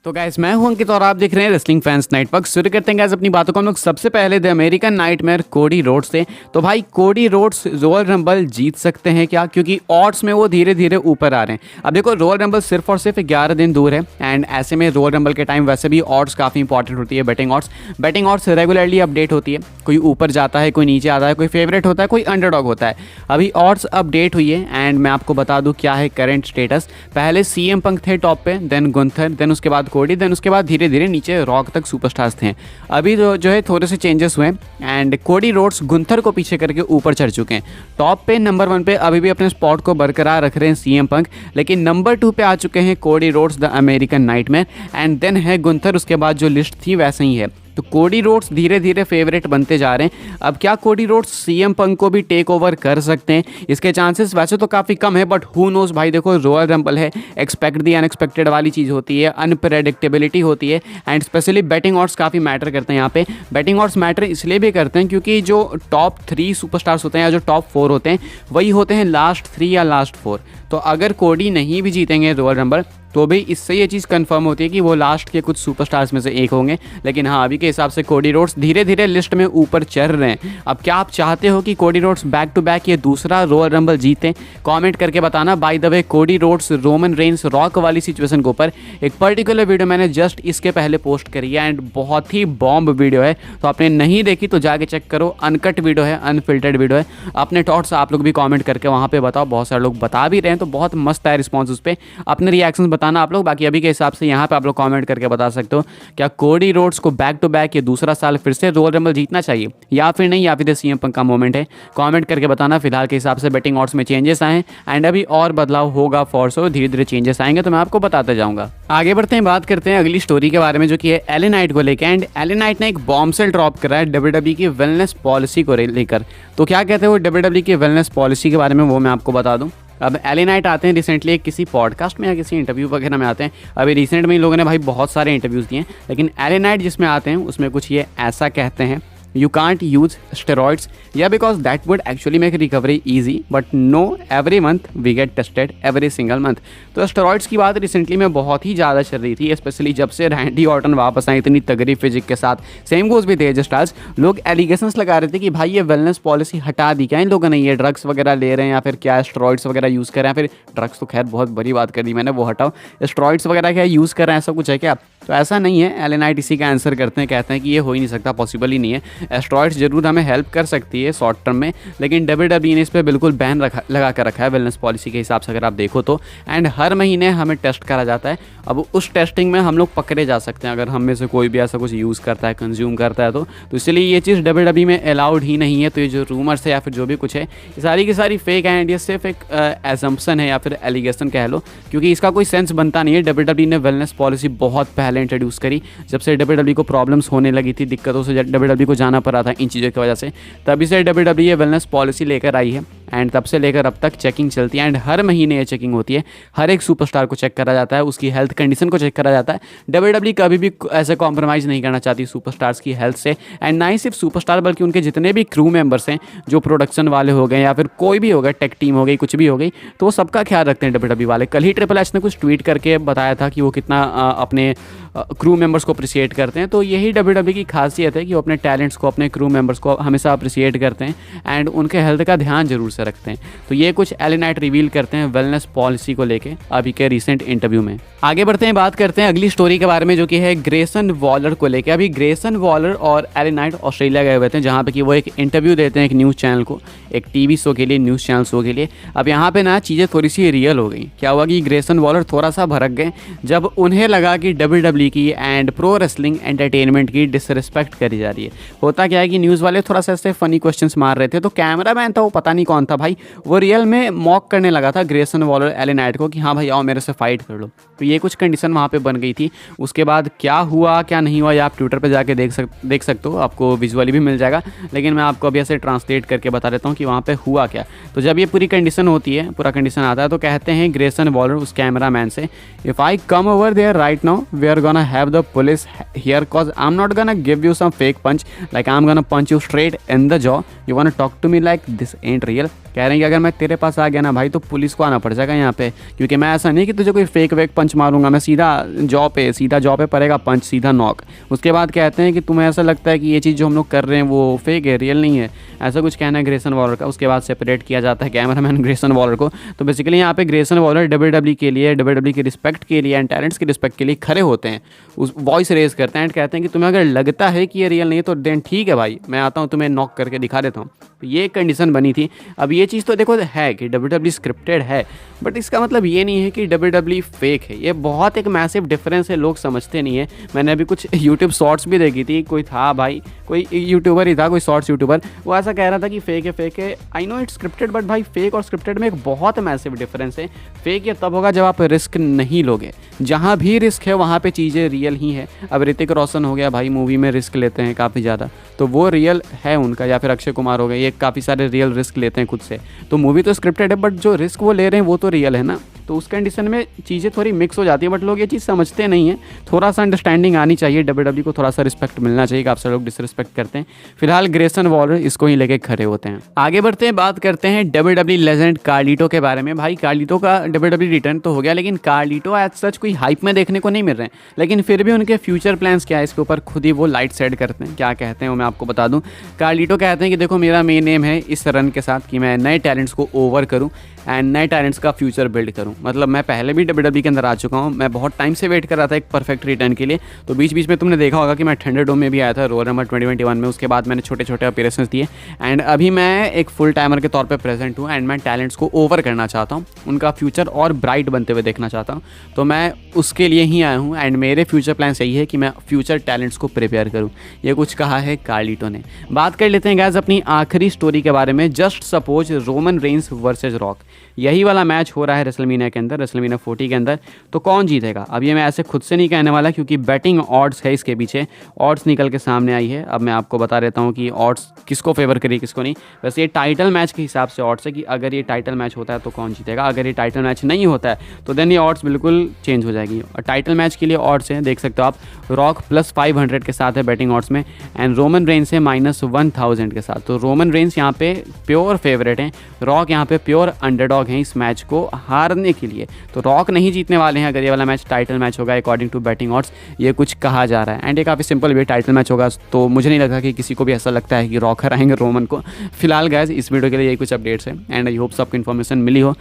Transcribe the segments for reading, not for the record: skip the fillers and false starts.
तो गाइस मैं हूं अंकित और आप देख रहे हैं रेसलिंग फैंस नेटवर्क। शुरू करते हैं गाइस अपनी बातों को हम लोग सबसे पहले the American nightmare Cody Rhodes से। तो भाई कोडी रोड्स रॉयल रंबल जीत सकते हैं क्या, क्योंकि ऑड्स में वो धीरे धीरे ऊपर आ रहे हैं। अब देखो रॉयल रंबल सिर्फ और सिर्फ 11 दिन दूर है एंड ऐसे में रॉयल रंबल के टाइम वैसे भी ऑड्स काफ़ी इंपॉर्टेंट होती है। बैटिंग ऑड्स रेगुलरली अपडेट होती है, कोई ऊपर जाता है, कोई नीचे आता है, कोई फेवरेट होता है, कोई अंडरडॉग होता है। अभी ऑड्स अपडेट हुई है एंड मैं आपको बता दूँ क्या है करंट स्टेटस। पहले CM पंक थे टॉप पे, देन गुंथर, देन उसके बाद कोडी, देन उसके बाद धीरे धीरे नीचे रॉक तक सुपरस्टार्स थे। अभी जो है थोड़े से चेंजेस हुए एंड कोडी रोड्स गुंथर को पीछे करके ऊपर चढ़ चुके हैं। टॉप पे नंबर 1 पे अभी भी अपने स्पॉट को बरकरार रख रहे हैं CM पंक, लेकिन नंबर 2 पे आ चुके हैं Cody Rhodes the American nightmare and then है गुंथर। उसके बाद जो लिस्ट थी वैसे ही है। तो कोडी रोड्स धीरे धीरे फेवरेट बनते जा रहे हैं। अब क्या कोडी रोड्स CM पंक को भी टेक ओवर कर सकते हैं? इसके चांसेस वैसे तो काफ़ी कम है, बट हु नोज भाई। देखो रॉयल रंबल है, एक्सपेक्ट दी अनएक्सपेक्टेड वाली चीज़ होती है, अनप्रेडिक्टेबिलिटी होती है एंड स्पेशली बैटिंग ऑड्स काफ़ी मैटर करते हैं। यहाँ पे बैटिंग ऑड्स मैटर इसलिए भी करते हैं क्योंकि जो टॉप 3 सुपरस्टार्स होते हैं या जो टॉप 4 होते हैं वही होते हैं लास्ट 3 या लास्ट 4। तो अगर कोडी नहीं भी जीतेंगे रॉयल रंबल तो भी इससे ये चीज़ कंफर्म होती है कि वो लास्ट के कुछ सुपरस्टार्स में से एक होंगे। लेकिन हाँ, अभी के हिसाब से कोडी रोड्स धीरे धीरे लिस्ट में ऊपर चढ़ रहे हैं। अब क्या आप चाहते हो कि Cody Rhodes back to back ये दूसरा रॉयल रंबल जीतें? कमेंट करके बताना। By the way Cody Rhodes Roman Reigns rock वाली सिचुएशन के ऊपर एक पर्टिकुलर वीडियो मैंने जस्ट इसके पहले पोस्ट करी है एंड बहुत ही बॉम्ब वीडियो है। तो आपने नहीं देखी तो जाके चेक करो, अनकट वीडियो है, अनफिल्टर्ड वीडियो है। अपने थॉट्स आप लोग भी कॉमेंट करके वहाँ पर बताओ। बहुत सारे लोग बता भी रहे हैं तो बहुत मस्त है रिस्पॉन्स उस पर। अपने रिएक्शन बताना आप लोग। बाकी अभी के हिसाब से यहाँ पे आप लोग कमेंट करके बता सकते हो क्या कोडी रोड्स को बैक टू बैक ये दूसरा साल फिर से रॉयल रंबल जीतना चाहिए या फिर नहीं, या फिर CM पंक का मोमेंट है? कमेंट करके बताना। फिलहाल के हिसाब से बैटिंग ऑड्स में चेंजेस आए एंड अभी और बदलाव होगा फॉर सो। धीरे धीरे चेंजेस आएंगे तो मैं आपको बताते जाऊंगा। आगे बढ़ते हैं, बात करते हैं अगली स्टोरी के बारे में जो कि है LA नाइट को लेकर। एंड LA नाइट ने एक बॉम्बसेल ड्रॉप करा है WWE की वेलनेस पॉलिसी को लेकर। तो क्या कहते हैं वो WWE की वेलनेस पॉलिसी के बारे में, वो मैं आपको बता दूं। अब LA नाइट आते हैं रिसेंटली किसी पॉडकास्ट में या किसी इंटरव्यू वगैरह में आते हैं। अभी रिसेंट में इन लोगों ने भाई बहुत सारे इंटरव्यूज़ दिए, लेकिन LA नाइट जिसमें आते हैं उसमें कुछ ये ऐसा कहते हैं, you can't use steroids because that would actually make recovery easy, but no, every month we get tested every single month। तो स्टेरॉइड्स की बात रिसेंटली में बहुत ही ज़्यादा चल रही थी, स्पेशली जब से रैंडी ऑर्टन वापस आए इतनी तगड़ी फिजिक के साथ। सेम गोज भी थे स्टार्स। लोग एलिगेशंस लगा रहे थे कि भाई ये वेलनेस पॉलिसी हटा दी क्या इन लोगों ने, ये ड्रग्स वगैरह ले रहे हैं या फिर क्या स्टेरॉइड्स वगैरह यूज़ कर रहे हैं। फिर ड्रग्स तो खैर बहुत बड़ी बात कर दी मैंने, वो हटाओ। स्टेरॉइड्स वगैरह क्या यूज़ कर रहे हैं, ऐसा कुछ है क्या? तो ऐसा नहीं है। LA नाइट इसी का आंसर करते हैं, कहते हैं कि ये हो ही नहीं सकता, पॉसिबल ही नहीं है। स्टेरॉइड्स जरूर हमें हेल्प कर सकती है शॉर्ट टर्म में, लेकिन WWE ने इस पर बिल्कुल बैन लगा कर रखा है वेलनेस पॉलिसी के हिसाब से अगर आप देखो तो। एंड हर महीने हमें टेस्ट करा जाता है। अब उस टेस्टिंग में हम लोग पकड़े जा सकते हैं अगर हम में से कोई भी ऐसा कुछ यूज़ करता है, कंज्यूम करता है तो इसलिए ये चीज़ WWE में अलाउड ही नहीं है। तो ये जो रूमर्स है या फिर जो भी कुछ है ये सारी की सारी फेक है एंड ये सिर्फ एक एजम्पशन है या फिर एलिगेशन कह लो, क्योंकि इसका कोई सेंस बनता नहीं है। WWE ने वेलनेस पॉलिसी बहुत पहले इंट्रोड्यूस करी, जब से WWE को प्रॉब्लम्स होने लगी थी, दिक्कतों से WWE को जाना पड़ा था इन चीज़ों की वजह से, तभी से WWE ये वेलनेस पॉलिसी लेकर आई है एंड तब से लेकर अब तक चेकिंग चलती है एंड हर महीने ये चेकिंग होती है। हर एक सुपरस्टार को चेक करा जाता है, उसकी हेल्थ कंडीशन को चेक करा जाता है। WWE कभी भी ऐसे कॉम्प्रोमाइज़ नहीं करना चाहती सुपरस्टार्स की हेल्थ से। एंड ना ही सिर्फ सुपरस्टार बल्कि उनके जितने भी क्रू मेंबर्स हैं, जो प्रोडक्शन वाले हो गए या फिर कोई भी हो गए, टेक टीम हो गई, कुछ भी हो गई, तो वो सबका ख्याल रखते हैं WWE वाले। कल ही ट्रिपल एच ने कुछ ट्वीट करके बताया था कि वो कितना अपने क्रू मेंबर्स को अप्रिशिएट करते हैं। तो यही WWE की खासियत है कि वो अपने टैलेंट्स को, अपने क्रू मेंबर्स को हमेशा अप्रिशिएट करते हैं एंड उनके हेल्थ का ध्यान जरूर से रखते हैं। तो ये कुछ LA नाइट रिवील करते हैं वेलनेस पॉलिसी को लेके अभी के रिसेंट इंटरव्यू में। आगे बढ़ते हैं, बात करते हैं अगली स्टोरी के बारे में जो कि है ग्रेसन वॉलर को लेके। अभी ग्रेसन वॉलर और LA नाइट ऑस्ट्रेलिया गए हुए थे, जहाँ पे कि वो एक इंटरव्यू देते हैं एक न्यूज़ चैनल को, एक TV शो के लिए, न्यूज़ चैनल शो के लिए। अब यहाँ पे ना चीज़ें थोड़ी सी रियल हो गई। क्या हुआ कि ग्रेसन वॉलर थोड़ा सा भड़क गए जब उन्हें लगा कि WWE की एंड प्रो रेसलिंग एंटरटेनमेंट की डिसरिस्पेक्ट करी जा रही है। होता क्या है कि न्यूज़ वाले थोड़ा सा ऐसे फनी क्वेश्चंस मार रहे थे, तो कैमरा मैन था, वो पता नहीं कौन था भाई, वो रियल में मॉक करने लगा था ग्रेसन वॉलर LA नाइट को कि हाँ भाई आओ मेरे से फाइट कर लो। तो ये कुछ कंडीशन वहाँ पे बन गई थी। उसके बाद क्या हुआ क्या नहीं हुआ ये आप ट्विटर पे जाके देख सकते हो, आपको विजुअली भी मिल जाएगा, लेकिन मैं आपको अभी ऐसे ट्रांसलेट करके बता देता हूँ कि वहाँ पे हुआ क्या। तो जब ये पूरी कंडीशन होती है, पूरा कंडीशन आता है, तो कहते हैं ग्रेसन वॉलर उस कैमरा मैन से, if I come over there right now we are gonna have the police here cause I am not gonna give you some fake punch, like I am gonna punch you straight in the jaw, you want talk to me like this ain't real. कह रहे हैं कि अगर मैं तेरे पास आ गया ना भाई तो पुलिस को आना पड़ जाएगा यहाँ पे, क्योंकि मैं ऐसा नहीं कि तुझे कोई फेक वेक पंच पंच मारूंगा, मैं सीधा जॉ पे पड़ेगा पंच, सीधा नॉक। उसके बाद कहते हैं कि तुम्हें ऐसा लगता है कि ये चीज़ जो हम लोग कर रहे हैं वो फेक है, रियल नहीं है, ऐसा कुछ कहना है ग्रेसन वॉलर का। उसके बाद सेपरेट किया जाता है कैमरामैन ग्रेसन वॉलर को। तो बेसिकली यहाँ पे ग्रेसन वॉलर WWE के लिए, WWE की रिस्पेक्ट के लिए एंड टैलेंट्स की रिस्पेक्ट के लिए खड़े होते हैं, उस वॉइस रेज करते हैं एंड कहते हैं कि तुम्हें अगर लगता है कि ये रियल नहीं है तो देन ठीक है भाई, मैं आता हूँ तुम्हें नॉक करके दिखा देता हूँ। तो ये कंडीशन बनी थी। अब ये चीज़ तो देखो है कि WWE स्क्रिप्टेड है, बट इसका मतलब ये नहीं है कि WWE फेक है। ये बहुत एक मैसिव डिफरेंस है, लोग समझते नहीं है। मैंने अभी कुछ यूट्यूब शॉर्ट्स भी देखी थी, कोई था भाई, कोई यूट्यूबर ही था, कोई शॉर्ट्स यूट्यूबर, वो ऐसा कह रहा था कि फेक है। I know it's scripted, but भाई फेक और स्क्रिप्टेड में एक बहुत मैसिव डिफरेंस है। फेक ये तब होगा जब आप रिस्क नहीं लोगे, जहाँ भी रिस्क है वहाँ पे चीज़ें रियल ही है। अब ऋतिक रोशन हो गया भाई, मूवी में रिस्क लेते हैं काफ़ी ज़्यादा, तो वो रियल है उनका, या फिर अक्षय कुमार हो गए, ये काफ़ी सारे रियल रिस्क लेते हैं खुद से। तो मूवी तो स्क्रिप्टेड है, बट जो रिस्क वो ले रहे हैं वो तो रियल है ना। तो उस कंडीशन में चीज़ें थोड़ी मिक्स हो जाती है, बट लोग ये चीज़ समझते नहीं है। थोड़ा सा अंडरस्टैंडिंग आनी चाहिए, WWE को थोड़ा सा रिस्पेक्ट मिलना चाहिए कि आपसे लोग डिसरिस्पेक्ट करते हैं। फिलहाल ग्रेसन वॉलर इसको ही लेके खड़े होते हैं। आगे बढ़ते हैं, बात करते हैं WWE लेजेंड कार्लिटो के बारे में। भाई कार्लिटो का WWE रिटर्न तो हो गया, लेकिन कार्लिटो एज सच कोई हाइप में देखने को नहीं मिल रहे हैं। लेकिन फिर भी उनके फ्यूचर प्लान्स क्या है, इसके ऊपर खुद ही वो लाइट सेट करते हैं। क्या कहते हैं वो मैं आपको बता दूं। कार्लिटो कहते हैं कि देखो मेरा मेन एम है इस रन के साथ कि मैं नए टैलेंट्स को ओवर करूं एंड नए टैलेंट्स का फ्यूचर बिल्ड करूं। मतलब मैं पहले भी WWE के अंदर आ चुका हूं, मैं बहुत टाइम से वेट कर रहा था एक परफेक्ट रिटर्न के लिए। तो बीच बीच में तुमने देखा होगा कि मैं थंडरडोम में भी आया था, रॉयल रंबल 2021 में। उसके बाद मैंने छोटे छोटे अपीयरेंसेस दिए एंड अभी मैं एक फुल टाइमर के तौर पर प्रेजेंट हूँ एंड मैं टैलेंट्स को ओवर करना चाहता हूँ, उनका फ्यूचर और ब्राइट बनते हुए देखना चाहता हूँ। तो मैं उसके लिए ही आया हूँ एंड मेरे फ्यूचर प्लान्स यही है कि मैं फ्यूचर टैलेंट्स को प्रिपेयर करूँ। ये कुछ कहा है कार्लिटो ने। बात कर लेते हैं गाइस अपनी आखिरी स्टोरी के बारे में। Just suppose Roman Reigns versus rock, यही वाला मैच हो रहा है रेसलमेनिया के अंदर, रेसलमेनिया 40 के अंदर। तो कौन जीतेगा? अब ये मैं ऐसे खुद से नहीं कहने वाला, क्योंकि बैटिंग ऑड्स है इसके पीछे, ऑड्स निकल के सामने आई है। अब मैं आपको बता देता हूँ कि ऑड्स किसको फेवर करी किसको नहीं। वैसे ये टाइटल मैच के हिसाब से ऑड्स है कि अगर ये टाइटल मैच होता है तो कौन जीतेगा, अगर ये टाइटल मैच नहीं होता है तो देन ये ऑड्स बिल्कुल चेंज हो जाएगी। और टाइटल मैच के लिए ऑड्स हैं, देख सकते हो आप, रॉक +500 के साथ है बैटिंग ऑड्स में एंड रोमन रेंस है -1000 के साथ। तो रोमन रेंस यहाँ पे प्योर फेवरेट हैं, रॉक यहाँ पे प्योर अंडरडॉग हैं इस मैच को हारने के लिए। तो रॉक नहीं जीतने वाले हैं अगर ये वाला मैच टाइटल मैच होगा अकॉर्डिंग टू बैटिंग ऑड्स, ये कुछ कहा जा रहा है। एंड ये काफ़ी सिंपल भी टाइटल मैच होगा, तो मुझे नहीं लगता कि किसी को भी ऐसा लगता है कि रॉक हराएंगे रोमन को। फिलहाल गाइस इस वीडियो के लिए यही कुछ अपडेट्स हैं एंड आई होप आपको इन्फॉर्मेशन मिली हो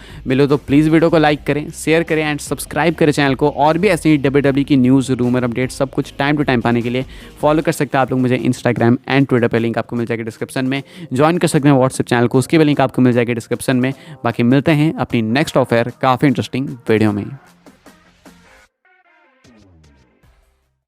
तो प्लीज़ वीडियो को लाइक करें, शेयर करें एंड सब्सक्राइब करें चैनल को। और भी ऐसे ही WWE की न्यूज़, रूमर, अपडेट्स सब कुछ टाइम टू टाइम पाने के लिए फॉलो कर सकते हैं आप लोग मुझे इंस्टाग्राम एंड ट्विटर पे, लिंक आपको मिल जाएगी डिस्क्रिप्शन में। ज्वाइन कर सकते हैं व्हाट्सएप चैनल को, उसकी भी लिंक आपको मिल जाएगी डिस्क्रिप्शन में। बाकी मिलते हैं अपनी नेक्स्ट ऑफर काफ़ी इंटरेस्टिंग वीडियो में।